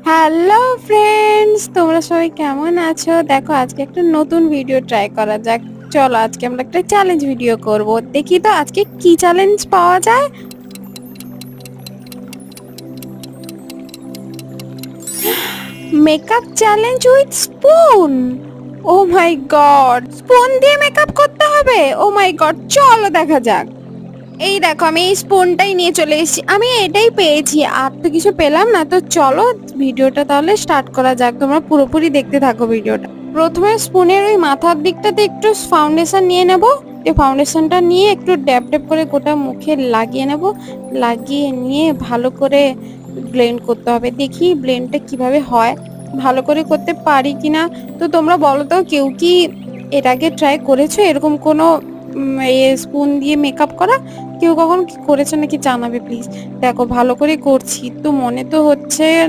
Hello friends, তোমরা সবাই কেমন আছো? দেখো, আজকে একটা নতুন ভিডিও ট্রাই করা যাক। চলো, আজকে আমরা একটা চ্যালেঞ্জ ভিডিও করব। দেখি তো আজকে কি চ্যালেঞ্জ পাওয়া যায়। Makeup challenge with spoon. Oh my god, spoon দিয়ে মেকআপ করতে হবে? ও মাই গড, চলো দেখা যাক। এই দেখো, আমি এই স্পুনটাই নিয়ে চলে এসেছি। আমি এটাই পেয়েছি, আর তো কিছু পেলাম না। তো চলো ভিডিওটা তাহলে স্টার্ট করা যাক। তোমরা পুরোপুরি দেখতে থাকো ভিডিওটা। প্রথমে স্পুনের ওই মাথার দিকটাতে একটু ফাউন্ডেশন নিয়ে নেব। এই ফাউন্ডেশনটা নিয়ে একটু ড্যাব ড্যাব করে গোটা মুখে লাগিয়ে নেব। লাগিয়ে নিয়ে ভালো করে ব্লেন্ড করতে হবে। দেখি ব্লেন্ডটা কিভাবে হয়, ভালো করে করতে পারি কিনা। তো তোমরা বলো তো, কেউ কি এর আগে ট্রাই করেছো এরকম কোনো স্পুন দিয়ে মেকআপ করা? কেউ কখন করেছো নাকি জানাবে প্লিজ। দেখো, ভালো করে করছি তো, মনে তো হচ্ছে না